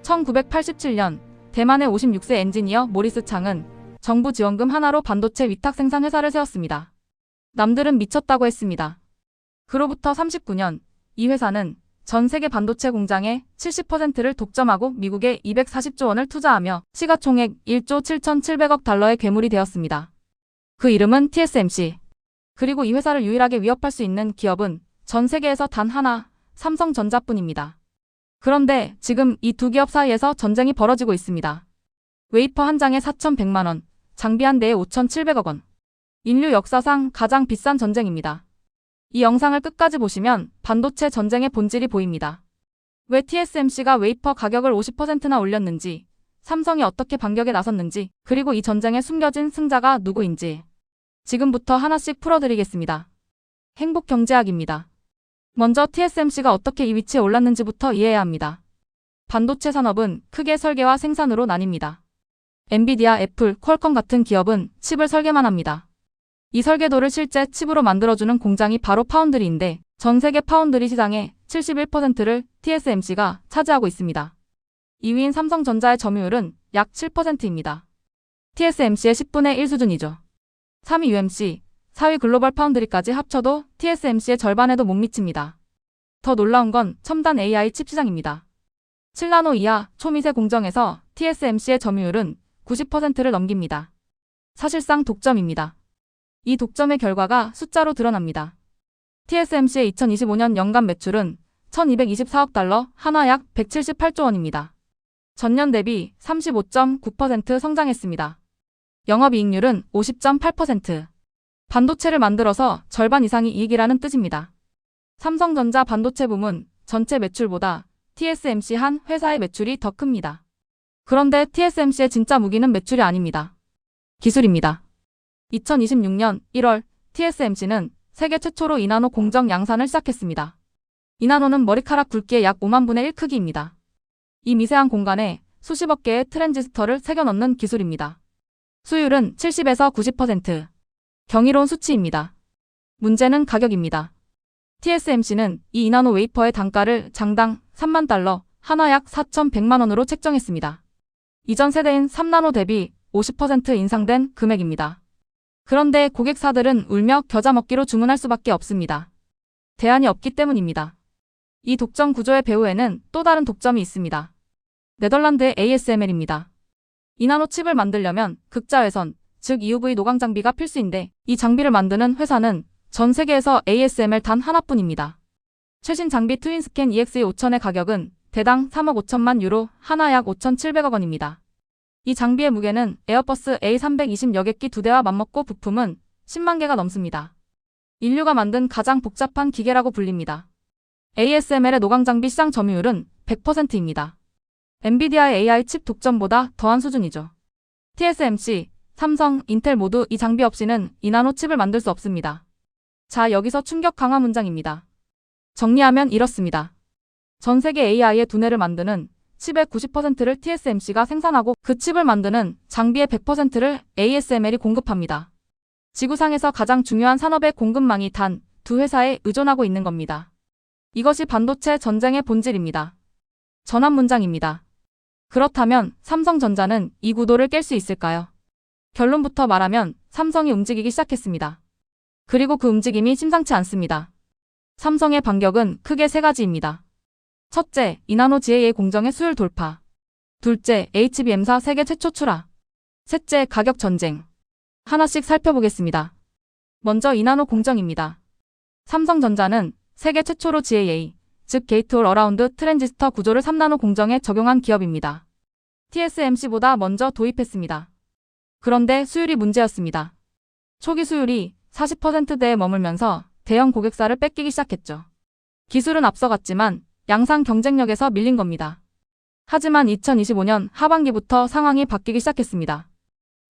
1987년 대만의 56세 엔지니어 모리스 창은 정부 지원금 하나로 반도체 위탁 생산 회사를 세웠습니다. 남들은 미쳤다고 했습니다. 그로부터 39년 이 회사는 전 세계 반도체 공장의 70%를 독점하고 미국에 240조 원을 투자하며 시가총액 1조 7,700억 달러의 괴물이 되었습니다. 그 이름은 TSMC. 그리고 이 회사를 유일하게 위협할 수 있는 기업은 전 세계에서 단 하나, 삼성전자뿐입니다. 그런데 지금 이 두 기업 사이에서 전쟁이 벌어지고 있습니다. 웨이퍼 한 장에 4,100만 원, 장비 한 대에 5,700억 원. 인류 역사상 가장 비싼 전쟁입니다. 이 영상을 끝까지 보시면 반도체 전쟁의 본질이 보입니다. 왜 TSMC가 웨이퍼 가격을 50%나 올렸는지, 삼성이 어떻게 반격에 나섰는지, 그리고 이 전쟁에 숨겨진 승자가 누구인지 지금부터 하나씩 풀어드리겠습니다. 행복경제학입니다. 먼저 TSMC가 어떻게 이 위치에 올랐는지부터 이해해야 합니다. 반도체 산업은 크게 설계와 생산으로 나뉩니다. 엔비디아, 애플, 퀄컴 같은 기업은 칩을 설계만 합니다. 이 설계도를 실제 칩으로 만들어주는 공장이 바로 파운드리인데 전 세계 파운드리 시장의 71%를 TSMC가 차지하고 있습니다. 2위인 삼성전자의 점유율은 약 7%입니다. TSMC의 10분의 1 수준이죠. 3위 UMC, 4위 글로벌 파운드리까지 합쳐도 TSMC의 절반에도 못 미칩니다. 더 놀라운 건 첨단 AI 칩 시장입니다. 7나노 이하 초미세 공정에서 TSMC의 점유율은 90%를 넘깁니다. 사실상 독점입니다. 이 독점의 결과가 숫자로 드러납니다. TSMC의 2025년 연간 매출은 1,224억 달러, 한화 약 178조 원입니다. 전년 대비 35.9% 성장했습니다. 영업이익률은 50.8%. 반도체를 만들어서 절반 이상이 이익이라는 뜻입니다. 삼성전자 반도체 부문 전체 매출보다 TSMC 한 회사의 매출이 더 큽니다. 그런데 TSMC의 진짜 무기는 매출이 아닙니다. 기술입니다. 2026년 1월 TSMC는 세계 최초로 2나노 공정 양산을 시작했습니다. 2나노는 머리카락 굵기의 약 5만 분의 1 크기입니다. 이 미세한 공간에 수십억 개의 트랜지스터를 새겨 넣는 기술입니다. 수율은 70에서 90%. 경이로운 수치입니다. 문제는 가격입니다. TSMC는 이 2나노 웨이퍼의 단가를 장당 3만 달러, 한화 약 4,100만 원으로 책정했습니다. 이전 세대인 3나노 대비 50% 인상된 금액입니다. 그런데 고객사들은 울며 겨자 먹기로 주문할 수밖에 없습니다. 대안이 없기 때문입니다. 이 독점 구조의 배후에는 또 다른 독점이 있습니다. 네덜란드의 ASML입니다. 2나노 칩을 만들려면 극자외선, 즉 EUV 노광 장비가 필수인데 이 장비를 만드는 회사는 전 세계에서 ASML 단 하나뿐입니다. 최신 장비 트윈스캔 EX5000의 가격은 대당 3억 5천만 유로, 한화 약 5,700억 원입니다. 이 장비의 무게는 에어버스 A320여 객기 2대와 맞먹고 부품은 10만 개가 넘습니다. 인류가 만든 가장 복잡한 기계라고 불립니다. ASML의 노광 장비 시장 점유율은 100%입니다. 엔비디아의 AI 칩 독점보다 더한 수준이죠. TSMC, 삼성, 인텔 모두 이 장비 없이는 2나노 칩을 만들 수 없습니다. 자, 여기서 충격 강화 문장입니다. 정리하면 이렇습니다. 전 세계 AI의 두뇌를 만드는 칩의 90%를 TSMC가 생산하고 그 칩을 만드는 장비의 100%를 ASML이 공급합니다. 지구상에서 가장 중요한 산업의 공급망이 단 두 회사에 의존하고 있는 겁니다. 이것이 반도체 전쟁의 본질입니다. 전환 문장입니다. 그렇다면 삼성전자는 이 구도를 깰 수 있을까요? 결론부터 말하면 삼성이 움직이기 시작했습니다. 그리고 그 움직임이 심상치 않습니다. 삼성의 반격은 크게 세 가지입니다. 첫째, 2나노 GAA 공정의 수율 돌파. 둘째, HBM사 세계 최초 출하. 셋째, 가격 전쟁. 하나씩 살펴보겠습니다. 먼저 2나노 공정입니다. 삼성전자는 세계 최초로 GAA, 즉 게이트 올 어라운드 트랜지스터 구조를 3나노 공정에 적용한 기업입니다. TSMC보다 먼저 도입했습니다. 그런데 수율이 문제였습니다. 초기 수율이 40%대에 머물면서 대형 고객사를 뺏기기 시작했죠. 기술은 앞서갔지만 양산 경쟁력에서 밀린 겁니다. 하지만 2025년 하반기부터 상황이 바뀌기 시작했습니다.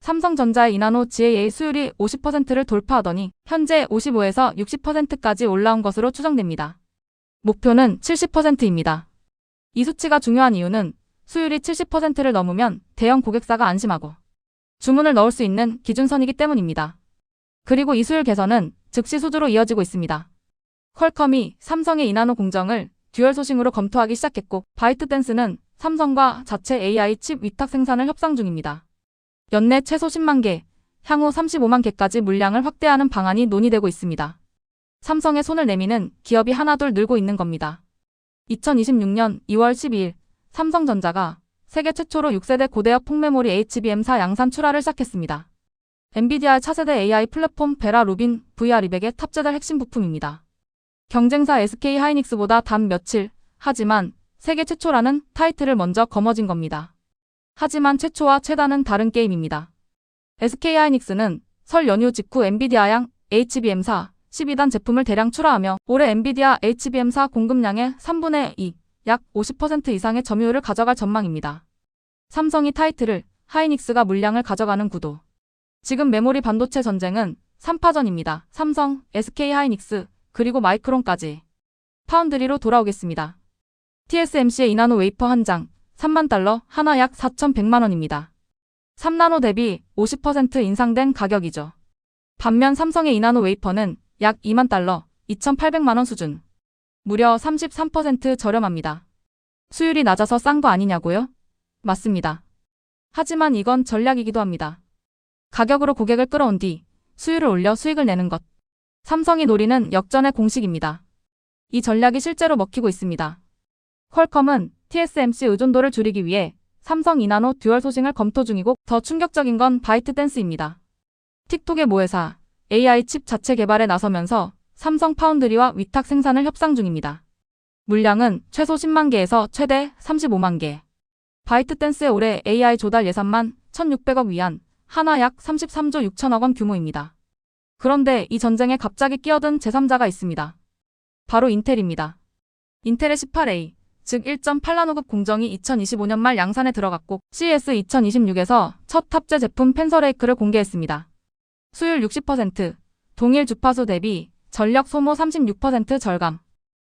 삼성전자의 2나노 GAA 수율이 50%를 돌파하더니 현재 55에서 60%까지 올라온 것으로 추정됩니다. 목표는 70%입니다. 이 수치가 중요한 이유는 수율이 70%를 넘으면 대형 고객사가 안심하고 주문을 넣을 수 있는 기준선이기 때문입니다. 그리고 이 수율 개선은 즉시 수주로 이어지고 있습니다. 퀄컴이 삼성의 2나노 공정을 듀얼 소싱으로 검토하기 시작했고 바이트댄스는 삼성과 자체 AI 칩 위탁 생산을 협상 중입니다. 연내 최소 10만 개, 향후 35만 개까지 물량을 확대하는 방안이 논의되고 있습니다. 삼성에 손을 내미는 기업이 하나둘 늘고 있는 겁니다. 2026년 2월 12일 삼성전자가 세계 최초로 6세대 고대역 폭메모리 HBM4 양산 출하를 시작했습니다. 엔비디아의 차세대 AI 플랫폼 베라 루빈 VR200에 탑재될 핵심 부품입니다. 경쟁사 SK 하이닉스보다 단 며칠, 하지만 세계 최초라는 타이틀을 먼저 거머쥔 겁니다. 하지만 최초와 최다는 다른 게임입니다. SK 하이닉스는 설 연휴 직후 엔비디아양 HBM4 12단 제품을 대량 출하하며 올해 엔비디아 HBM4 공급량의 3분의 2, 약 50% 이상의 점유율을 가져갈 전망입니다. 삼성이 타이틀을, 하이닉스가 물량을 가져가는 구도. 지금 메모리 반도체 전쟁은 3파전입니다. 삼성, SK 하이닉스, 그리고 마이크론까지. 파운드리로 돌아오겠습니다. TSMC의 2나노 웨이퍼 한 장, 3만 달러, 하나 약 4,100만 원입니다. 3나노 대비 50% 인상된 가격이죠. 반면 삼성의 2나노 웨이퍼는 약 2만 달러, 2,800만 원 수준. 무려 33% 저렴합니다. 수율이 낮아서 싼 거 아니냐고요? 맞습니다. 하지만 이건 전략이기도 합니다. 가격으로 고객을 끌어온 뒤 수율을 올려 수익을 내는 것. 삼성이 노리는 역전의 공식입니다. 이 전략이 실제로 먹히고 있습니다. 퀄컴은 TSMC 의존도를 줄이기 위해 삼성 2나노 듀얼 소싱을 검토 중이고 더 충격적인 건 바이트댄스입니다. 틱톡의 모회사 AI 칩 자체 개발에 나서면서 삼성 파운드리와 위탁 생산을 협상 중입니다. 물량은 최소 10만 개에서 최대 35만 개. 바이트댄스의 올해 AI 조달 예산만 1,600억 위안, 하나 약 33조 6천억 원 규모입니다. 그런데 이 전쟁에 갑자기 끼어든 제3자가 있습니다. 바로 인텔입니다. 인텔의 18A, 즉 1.8나노급 공정이 2025년 말 양산에 들어갔고 CES 2026에서 첫 탑재 제품 펜서레이크를 공개했습니다. 수율 60%, 동일 주파수 대비 전력 소모 36% 절감.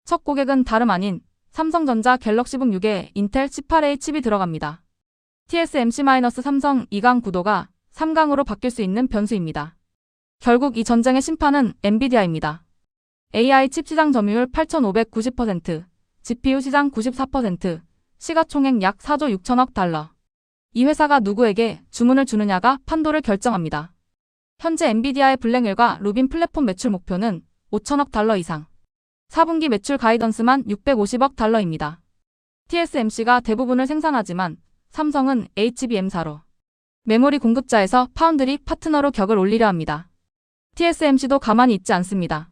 첫 고객은 다름 아닌 삼성전자 갤럭시북 6에 인텔 18A 칩이 들어갑니다. TSMC-삼성 2강 구도가 3강으로 바뀔 수 있는 변수입니다. 결국 이 전쟁의 심판은 엔비디아입니다. AI 칩 시장 점유율 8,590%, GPU 시장 94%, 시가총액 약 4조 6천억 달러. 이 회사가 누구에게 주문을 주느냐가 판도를 결정합니다. 현재 엔비디아의 블랙윌과 루빈 플랫폼 매출 목표는 5천억 달러 이상. 4분기 매출 가이던스만 650억 달러입니다. TSMC가 대부분을 생산하지만 삼성은 HBM4로 메모리 공급자에서 파운드리 파트너로 격을 올리려 합니다. TSMC도 가만히 있지 않습니다.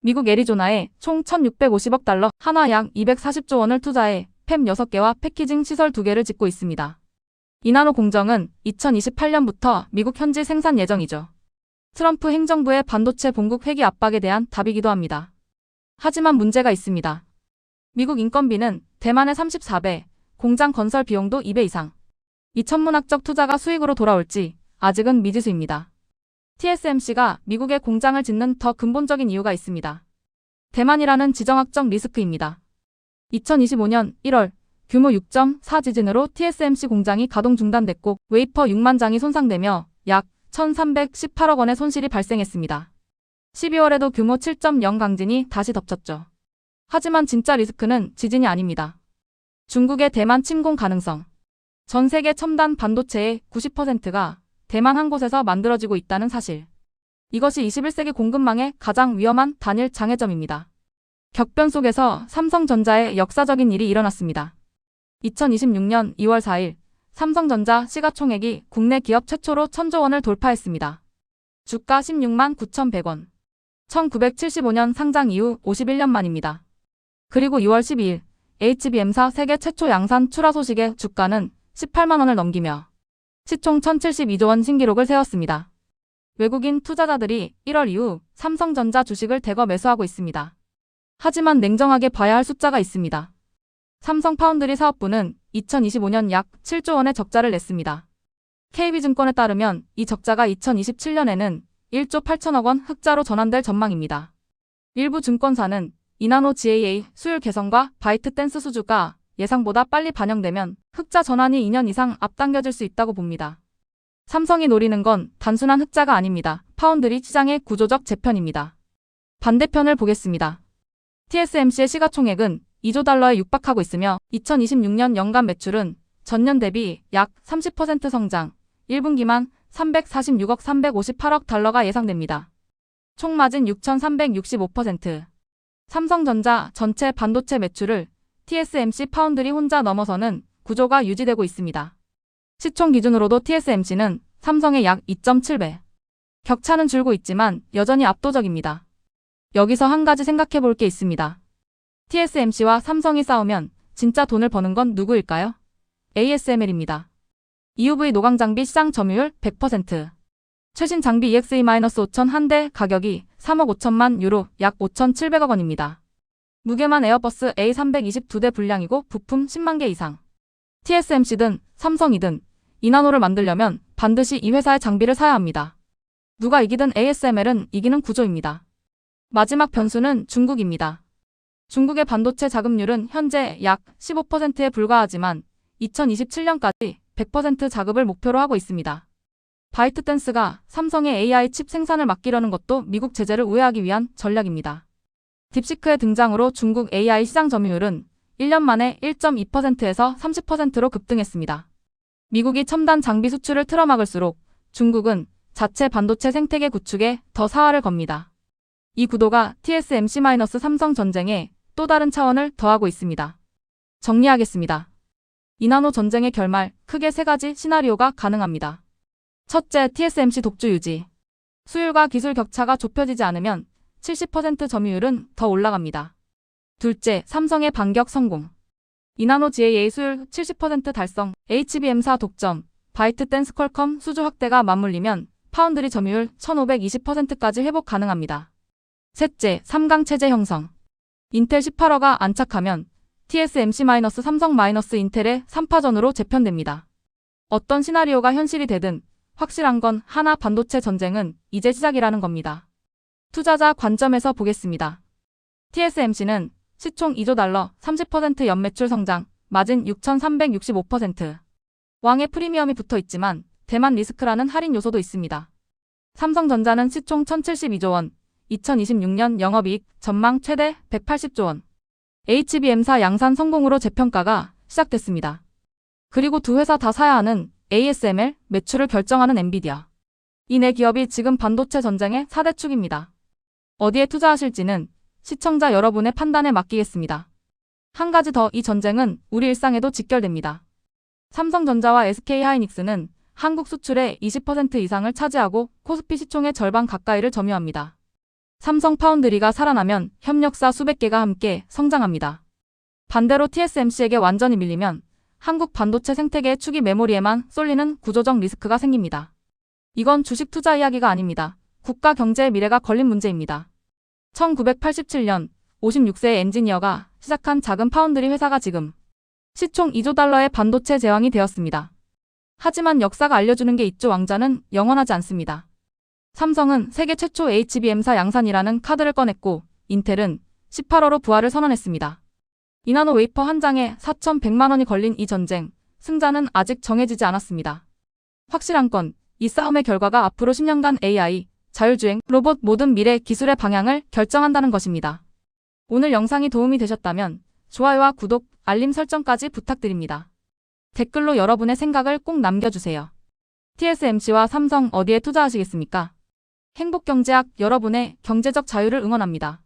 미국 애리조나에 총 1,650억 달러, 하나 약 240조 원을 투자해 팹 6개와 패키징 시설 2개를 짓고 있습니다. 2나노 공정은 2028년부터 미국 현지 생산 예정이죠. 트럼프 행정부의 반도체 본국 회기 압박에 대한 답이기도 합니다. 하지만 문제가 있습니다. 미국 인건비는 대만의 34배, 공장 건설 비용도 2배 이상. 이 천문학적 투자가 수익으로 돌아올지 아직은 미지수입니다. TSMC가 미국에 공장을 짓는 더 근본적인 이유가 있습니다. 대만이라는 지정학적 리스크입니다. 2025년 1월 규모 6.4 지진으로 TSMC 공장이 가동 중단됐고 웨이퍼 6만 장이 손상되며 약 1,318억 원의 손실이 발생했습니다. 12월에도 규모 7.0 강진이 다시 덮쳤죠. 하지만 진짜 리스크는 지진이 아닙니다. 중국의 대만 침공 가능성. 전 세계 첨단 반도체의 90%가 대만 한 곳에서 만들어지고 있다는 사실. 이것이 21세기 공급망의 가장 위험한 단일 장애점입니다. 격변 속에서 삼성전자의 역사적인 일이 일어났습니다. 2026년 2월 4일 삼성전자 시가총액이 국내 기업 최초로 1,000조 원을 돌파했습니다. 주가 16만 9,100원. 1975년 상장 이후 51년 만입니다. 그리고 2월 12일 HBM4 세계 최초 양산 출하 소식에 주가는 18만 원을 넘기며 시총 1,072조 원 신기록을 세웠습니다. 외국인 투자자들이 1월 이후 삼성전자 주식을 대거 매수하고 있습니다. 하지만 냉정하게 봐야 할 숫자가 있습니다. 삼성 파운드리 사업부는 2025년 약 7조 원의 적자를 냈습니다. KB증권에 따르면 이 적자가 2027년에는 1조 8천억 원 흑자로 전환될 전망입니다. 일부 증권사는 2나노 GAA 수율 개선과 바이트댄스 수주가 예상보다 빨리 반영되면 흑자 전환이 2년 이상 앞당겨질 수 있다고 봅니다. 삼성이 노리는 건 단순한 흑자가 아닙니다. 파운드리 시장의 구조적 재편입니다. 반대편을 보겠습니다. TSMC의 시가총액은 2조 달러에 육박하고 있으며 2026년 연간 매출은 전년 대비 약 30% 성장, 1분기만 346억 358억 달러가 예상됩니다. 총 마진 6,365%. 삼성전자 전체 반도체 매출을 TSMC 파운드리 혼자 넘어서는 구조가 유지되고 있습니다. 시총 기준으로도 TSMC는 삼성의 약 2.7배. 격차는 줄고 있지만 여전히 압도적입니다. 여기서 한 가지 생각해 볼 게 있습니다. TSMC와 삼성이 싸우면 진짜 돈을 버는 건 누구일까요? ASML입니다. EUV 노광 장비 시장 점유율 100%. 최신 장비 EXE-5000 한 대 가격이 3억 5천만 유로 약 5,700억 원입니다. 무게만 에어버스 A322대 분량이고 부품 10만 개 이상. TSMC든 삼성이든 이나노를 만들려면 반드시 이 회사의 장비를 사야 합니다. 누가 이기든 ASML은 이기는 구조입니다. 마지막 변수는 중국입니다. 중국의 반도체 자급률은 현재 약 15%에 불과하지만 2027년까지 100% 자급을 목표로 하고 있습니다. 바이트댄스가 삼성의 AI 칩 생산을 맡기려는 것도 미국 제재를 우회하기 위한 전략입니다. 딥시크의 등장으로 중국 AI 시장 점유율은 1년 만에 1.2%에서 30%로 급등했습니다. 미국이 첨단 장비 수출을 틀어막을수록 중국은 자체 반도체 생태계 구축에 더 사활을 겁니다. 이 구도가 TSMC-삼성 전쟁에 또 다른 차원을 더하고 있습니다. 정리하겠습니다. 이나노 전쟁의 결말, 크게 세 가지 시나리오가 가능합니다. 첫째, TSMC 독주 유지. 수율과 기술 격차가 좁혀지지 않으면 70% 점유율은 더 올라갑니다. 둘째, 삼성의 반격 성공. 이나노 GAA 수율 70% 달성, HBM사 독점, 바이트댄스 퀄컴 수주 확대가 맞물리면 파운드리 점유율 1520%까지 회복 가능합니다. 셋째, 3강 체제 형성. 인텔 18호가 안착하면 TSMC-삼성-인텔의 3파전으로 재편됩니다. 어떤 시나리오가 현실이 되든 확실한 건 하나, 반도체 전쟁은 이제 시작이라는 겁니다. 투자자 관점에서 보겠습니다. TSMC는 시총 2조 달러, 30% 연매출 성장, 마진 6,365%. 왕의 프리미엄이 붙어 있지만 대만 리스크라는 할인 요소도 있습니다. 삼성전자는 시총 1,072조 원, 2026년 영업이익 전망 최대 180조 원. HBM사 양산 성공으로 재평가가 시작됐습니다. 그리고 두 회사 다 사야 하는 ASML 매출을 결정하는 엔비디아. 이 네 기업이 지금 반도체 전쟁의 4대 축입니다. 어디에 투자하실지는 시청자 여러분의 판단에 맡기겠습니다. 한 가지 더, 이 전쟁은 우리 일상에도 직결됩니다. 삼성전자와 SK하이닉스는 한국 수출의 20% 이상을 차지하고 코스피 시총의 절반 가까이를 점유합니다. 삼성 파운드리가 살아나면 협력사 수백 개가 함께 성장합니다. 반대로 TSMC에게 완전히 밀리면 한국 반도체 생태계의 축이 메모리에만 쏠리는 구조적 리스크가 생깁니다. 이건 주식 투자 이야기가 아닙니다. 국가 경제의 미래가 걸린 문제입니다. 1987년 56세의 엔지니어가 시작한 작은 파운드리 회사가 지금 시총 2조 달러의 반도체 제왕이 되었습니다. 하지만 역사가 알려주는 게 있죠. 왕자는 영원하지 않습니다. 삼성은 세계 최초 HBM사 양산이라는 카드를 꺼냈고 인텔은 18호로 부활을 선언했습니다. 이나노 웨이퍼 한 장에 4,100만 원이 걸린 이 전쟁, 승자는 아직 정해지지 않았습니다. 확실한 건 이 싸움의 결과가 앞으로 10년간 AI, 자율주행, 로봇 모든 미래 기술의 방향을 결정한다는 것입니다. 오늘 영상이 도움이 되셨다면 좋아요와 구독, 알림 설정까지 부탁드립니다. 댓글로 여러분의 생각을 꼭 남겨주세요. TSMC와 삼성 어디에 투자하시겠습니까? 행복경제학, 여러분의 경제적 자유를 응원합니다.